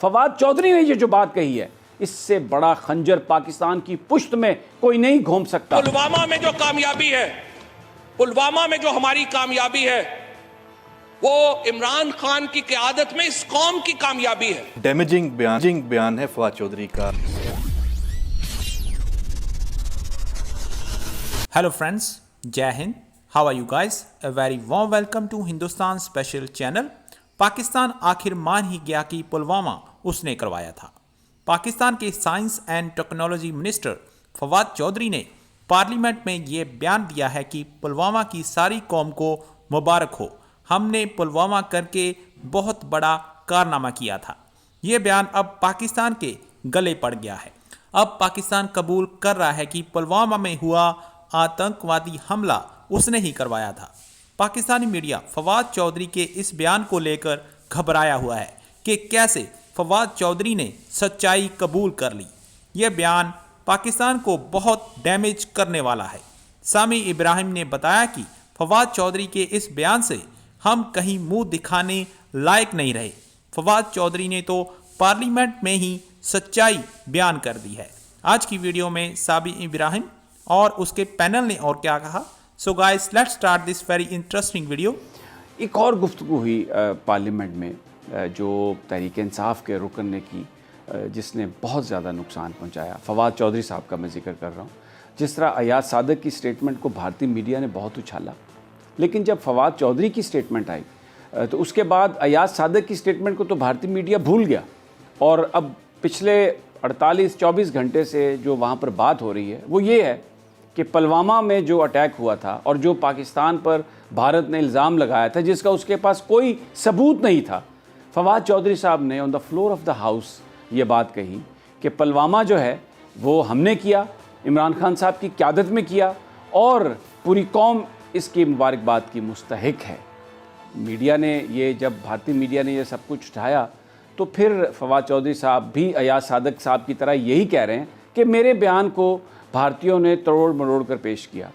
फवाद चौधरी ने ये जो बात कही है, इससे बड़ा खंजर पाकिस्तान की पुश्त में कोई नहीं घोंप सकता। पुलवामा में जो कामयाबी है, पुलवामा में जो हमारी कामयाबी है, वो इमरान खान की क़यादत में इस कौम की कामयाबी है। डैमेजिंग बयान है फवाद चौधरी का। हेलो फ्रेंड्स, जय हिंद। How are you guys? A very warm welcome to Hindustan special channel. Pakistan आखिर मान ही गया कि पुलवामा उसने करवाया था। पाकिस्तान के science and technology minister Fawad Chaudhry ने पार्लियामेंट में ये बयान दिया है कि पुलवामा की सारी कौम को मुबारक हो, हमने पुलवामा करके बहुत बड़ा कारनामा किया था। ये बयान अब पाकिस्तान के गले पड़ गया है। अब पाकिस्तान कबूल कर रहा है कि पुलवामा में हुआ आतंकवादी हमला उसने ही करवाया था। पाकिस्तानी मीडिया फवाद चौधरी के इस बयान को लेकर घबराया हुआ है कि कैसे फवाद चौधरी ने सच्चाई कबूल कर ली। यह बयान पाकिस्तान को बहुत डैमेज करने वाला है। सामी इब्राहिम ने बताया कि फवाद चौधरी के इस बयान से हम कहीं मुंह दिखाने लायक नहीं रहे। फवाद चौधरी ने तो पार्लियामेंट में ही सच्चाई बयान कर दी है। आज की वीडियो में सामी इब्राहिम और उसके पैनल ने और क्या कहा, so guys let's start this very interesting video. एक और गुफ्तगू हुई पार्लियामेंट में जो तहरीक इंसाफ के रुकन ने की, जिसने बहुत ज़्यादा नुकसान पहुंचाया। फवाद चौधरी साहब का मैं जिक्र कर रहा हूं। जिस तरह अयाज सादक की स्टेटमेंट को भारतीय मीडिया ने बहुत उछाला, लेकिन जब फवाद चौधरी की स्टेटमेंट आई तो उसके बाद अयाज सादक की स्टेटमेंट को तो भारतीय मीडिया भूल गया। और अब पिछले 48-24 घंटे से जो वहाँ पर बात हो रही है वो ये है कि पुलवामा में जो अटैक हुआ था और जो पाकिस्तान पर भारत ने इल्ज़ाम लगाया था, जिसका उसके पास कोई सबूत नहीं था, फवाद चौधरी साहब ने on the floor of the house ये बात कही कि पुलवामा जो है वो हमने किया, इमरान खान साहब की क़यादत में किया और पूरी कौम इसकी मुबारकबाद की मुस्तहिक है। मीडिया ने ये, जब भारतीय मीडिया ने ये सब कुछ उठाया तो फिर फवाद चौधरी साहब भी अयाज सादक साहब की तरह यही कह रहे हैं कि मेरे बयान को भारतीयों ने तोड़ मरोड़ कर पेश किया।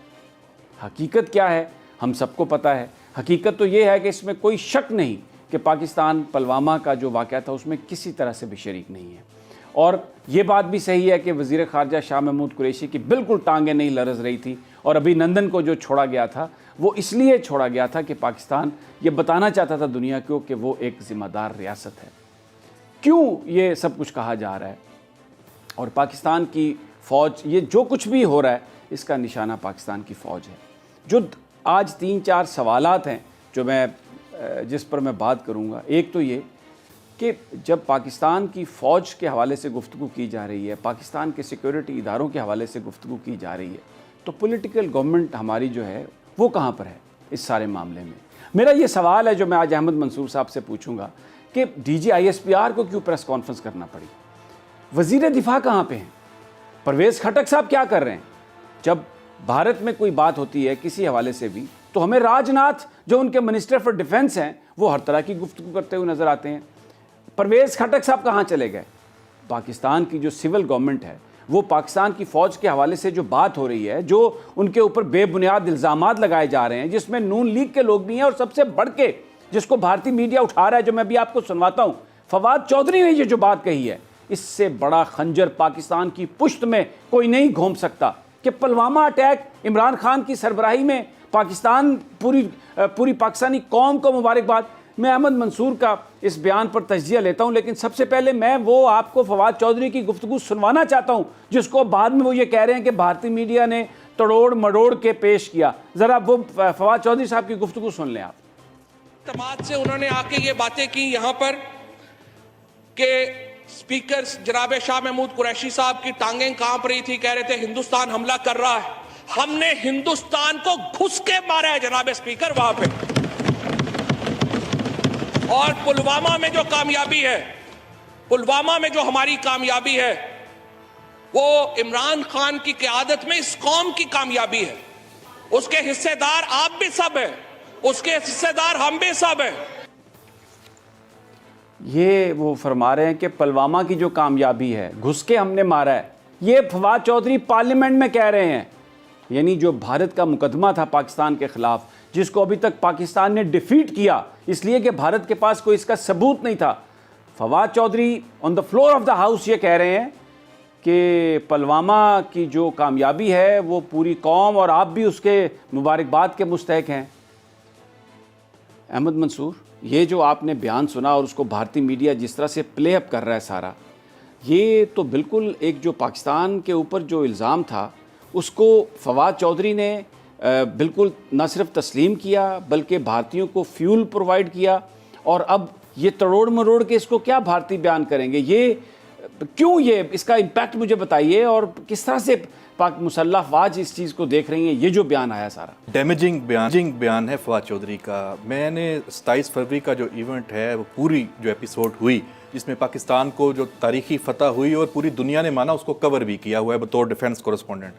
हकीकत क्या है हम सबको पता है। हकीकत तो ये है कि इसमें कोई शक नहीं कि पाकिस्तान पुलवामा का जो वाक़या था उसमें किसी तरह से भी शरीक नहीं है। और ये बात भी सही है कि वज़ीर ख़ारजा शाह महमूद कुरैशी की बिल्कुल टांगें नहीं लरज़ रही थी। और अभिनंदन को जो छोड़ा गया था वो इसलिए छोड़ा गया था कि पाकिस्तान ये बताना चाहता था दुनिया को कि वो एक ज़िम्मेदार रियासत है। क्यों ये सब कुछ कहा जा रहा है? और पाकिस्तान की फ़ौज, ये जो कुछ भी हो रहा है इसका निशाना पाकिस्तान की फ़ौज है। जो आज 3-4 सवालात हैं जिस पर मैं बात करूंगा। एक तो ये कि जब पाकिस्तान की फ़ौज के हवाले से गुफ्तगू की जा रही है, पाकिस्तान के सिक्योरिटी इदारों के हवाले से गुफ्तगू की जा रही है, तो पॉलिटिकल गवर्नमेंट हमारी जो है वो कहाँ पर है इस सारे मामले में? मेरा ये सवाल है जो मैं आज अहमद मंसूर साहब से पूछूंगा कि DGISPR को क्यों प्रेस कॉन्फ्रेंस करना पड़ी? वज़ीर दिफा कहाँ पर हैं? परवेज़ खटक साहब क्या कर रहे हैं? जब भारत में कोई बात होती है किसी हवाले से भी, तो हमें राजनाथ जो उनके मिनिस्टर फॉर डिफेंस हैं वो हर तरह की गुफ्तगू करते हुए नज़र आते हैं। परवेज़ खटक साहब कहाँ चले गए? पाकिस्तान की जो सिविल गवर्नमेंट है वो पाकिस्तान की फ़ौज के हवाले से जो बात हो रही है, जो उनके ऊपर बेबुनियाद इल्ज़ामात लगाए जा रहे हैं, जिसमें नून लीग के लोग भी हैं, और सबसे बढ़ के जिसको भारतीय मीडिया उठा रहा है, जो मैं भी आपको सुनवाता हूँ, फवाद चौधरी ने ये जो बात कही है, इससे बड़ा खंजर पाकिस्तान की पुश्त में कोई नहीं घोंप सकता कि पुलवामा अटैक इमरान खान की सरबराही में पाकिस्तान, पूरी पाकिस्तानी कौम को मुबारकबाद। मैं अहमद मंसूर का इस बयान पर तज्जिया लेता हूं, लेकिन सबसे पहले मैं वो आपको फवाद चौधरी की गुफ्तगू सुनवाना चाहता हूं जिसको बाद में वो ये कह रहे हैं कि भारतीय मीडिया ने तोड़ मरोड़ के पेश किया। ज़रा वो फवाद चौधरी साहब की गुफ्तगू सुन लें आप। तमाद से उन्होंने आके ये बातें की यहाँ पर कि स्पीकर जनाब शाह महमूद कुरैशी साहब की टांगें कांप रही थी, कह रहे थे हिंदुस्तान हमला कर रहा है। हमने हिंदुस्तान को घुस के मारा है जनाब स्पीकर वहां पे। और पुलवामा में जो कामयाबी है, पुलवामा में जो हमारी कामयाबी है, वो इमरान खान की क़यादत में इस कौम की कामयाबी है। उसके हिस्सेदार आप भी सब हैं, उसके हिस्सेदार हम भी सब हैं। ये वो फरमा रहे हैं कि पुलवामा की जो कामयाबी है, घुस के हमने मारा है। ये फवाद चौधरी पार्लियामेंट में कह रहे हैं। यानी जो भारत का मुकदमा था पाकिस्तान के ख़िलाफ़, जिसको अभी तक पाकिस्तान ने डिफीट किया इसलिए कि भारत के पास कोई इसका सबूत नहीं था, Fawad Chaudhry on the floor of the house ये कह रहे हैं कि पुलवामा की जो कामयाबी है वो पूरी कौम और आप भी उसके मुबारकबाद के मुस्तहक हैं। अहमद मंसूर, ये जो आपने बयान सुना और उसको भारतीय मीडिया जिस तरह से प्ले अप कर रहा है सारा, ये तो बिल्कुल एक जो पाकिस्तान के ऊपर जो इल्ज़ाम था उसको फवाद चौधरी ने बिल्कुल न सिर्फ तस्लीम किया बल्कि भारतीयों को फ्यूल प्रोवाइड किया। और अब ये तरोड़ मरोड़ के इसको क्या भारतीय बयान करेंगे, ये क्यों, ये इसका इम्पैक्ट मुझे बताइए और किस तरह से पाक मुसल्लह अफवाज इस चीज़ को देख रही हैं। ये जो बयान आया सारा डैमेजिंग बयान है फवाद चौधरी का। मैंने 27 फरवरी का जो इवेंट है वो पूरी जो एपिसोड हुई जिसमें पाकिस्तान को जो तारीखी फतह हुई और पूरी दुनिया ने माना, उसको कवर भी किया हुआ है बतौर डिफेंस कोरेस्पोंडेंट।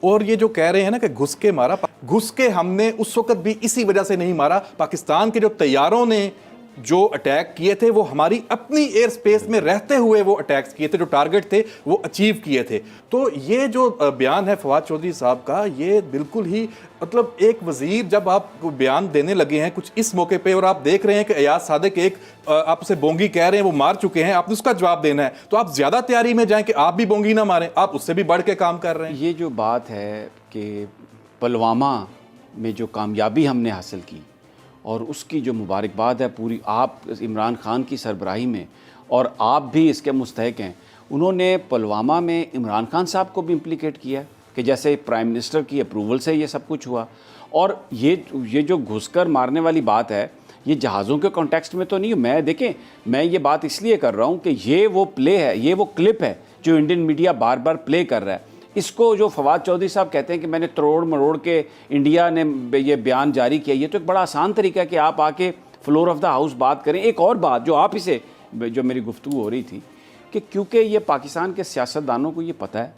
और ये जो कह रहे हैं ना कि घुस के मारा, घुस के हमने उस वक्त भी इसी वजह से नहीं मारा, पाकिस्तान के जो तैयारों ने जो अटैक किए थे वो हमारी अपनी एयर स्पेस में रहते हुए वो अटैक्स किए थे, जो टारगेट थे वो अचीव किए थे। तो ये जो बयान है फवाद चौधरी साहब का, ये बिल्कुल ही मतलब एक वजीर जब आप बयान देने लगे हैं कुछ इस मौके पे और आप देख रहे हैं कि अयाज सादिक एक आप उसे बोंगी कह रहे हैं, वो मार चुके हैं, आपने उसका जवाब देना है, तो आप ज़्यादा तैयारी में जाएं कि आप भी बोंगी ना मारें, आप उससे भी बढ़ के काम कर रहे हैं। ये जो बात है कि पुलवामा में जो कामयाबी हमने हासिल की और उसकी जो मुबारकबाद है पूरी आप इमरान खान की सरबराही में, और आप भी इसके मुस्तहक हैं। उन्होंने पुलवामा में इमरान खान साहब को भी इम्प्लीकेट किया है कि जैसे प्राइम मिनिस्टर की अप्रूवल से ये सब कुछ हुआ। और ये जो घुसकर मारने वाली बात है, ये जहाज़ों के कॉन्टेक्स्ट में तो नहीं। मैं ये बात इसलिए कर रहा हूँ कि ये वो प्ले है, ये वो क्लिप है जो इंडियन मीडिया बार बार प्ले कर रहा है। इसको जो फवाद चौधरी साहब कहते हैं कि मैंने तरोड़ मरोड़ के इंडिया ने ये बयान जारी किया, ये तो एक बड़ा आसान तरीका है कि आप आके फ्लोर ऑफ द हाउस बात करें। एक और बात जो आप इसे जो मेरी गुफ्तगू हो रही थी कि क्योंकि ये पाकिस्तान के सियासतदानों को ये पता है,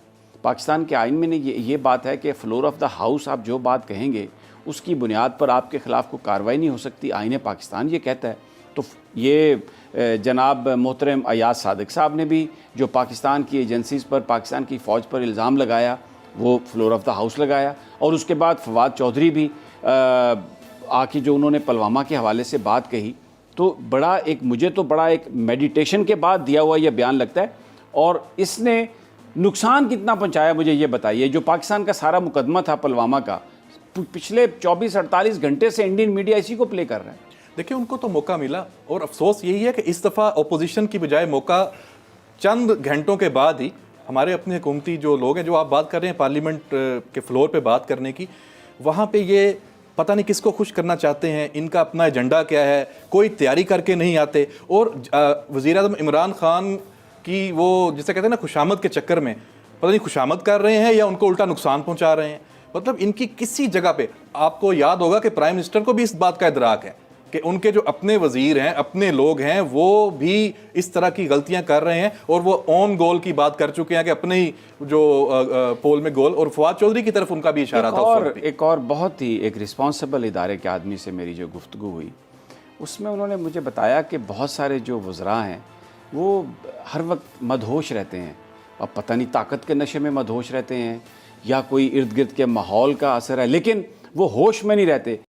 पाकिस्तान के आइन में ये बात है कि फ्लोर ऑफ द हाउस आप जो बात कहेंगे उसकी बुनियाद पर आपके ख़िलाफ़ कोई कार्रवाई नहीं हो सकती, आइन पाकिस्तान ये कहता है। तो ये जनाब मोहतरम अयाज सादिक साहब ने भी जो पाकिस्तान की एजेंसीज़ पर, पाकिस्तान की फ़ौज पर इल्ज़ाम लगाया, वो फ्लोर ऑफ द हाउस लगाया। और उसके बाद फवाद चौधरी भी आके जो उन्होंने पुलवामा के हवाले से बात कही, तो मुझे तो बड़ा एक मेडिटेशन के बाद दिया हुआ यह बयान लगता है। और इसने नुकसान कितना पहुंचाया मुझे ये बताइए। जो पाकिस्तान का सारा मुकदमा था पुलवामा का, पिछले 24-48 घंटे से इंडियन मीडिया इसी को प्ले कर रहा है। देखिए, उनको तो मौका मिला और अफसोस यही है कि इस दफ़ा अपोजिशन की बजाय मौका चंद घंटों के बाद ही हमारे अपने हुकूमती जो लोग हैं, जो आप बात कर रहे हैं पार्लियामेंट के फ्लोर पे बात करने की, वहाँ पे ये पता नहीं किसको खुश करना चाहते हैं, इनका अपना एजेंडा क्या है, कोई तैयारी करके नहीं आते। और वज़ीर आज़म इमरान खान की वो जिसे कहते हैं ना खुशामद के चक्कर में पता नहीं खुशामद कर रहे हैं या उनको उल्टा नुकसान पहुँचा रहे हैं। मतलब इनकी किसी जगह पे, आपको याद होगा कि प्राइम मिनिस्टर को भी इस बात का इदराक है कि उनके जो अपने वजीर हैं, अपने लोग हैं, वो भी इस तरह की गलतियां कर रहे हैं और वो ऑन गोल की बात कर चुके हैं कि अपने ही जो पोल में गोल। और फवाद चौधरी की तरफ उनका भी इशारा था। और एक और बहुत ही एक रिस्पॉन्सिबल इदारे के आदमी से मेरी जो गुफ्तगू हुई, उसमें उन्होंने मुझे बताया कि बहुत सारे जो वज़रा हैं वो हर वक्त मदहोश रहते हैं। अब पता नहीं ताकत के नशे में मदहोश रहते हैं या कोई इर्द गिर्द के माहौल का असर है, लेकिन वो होश में नहीं रहते।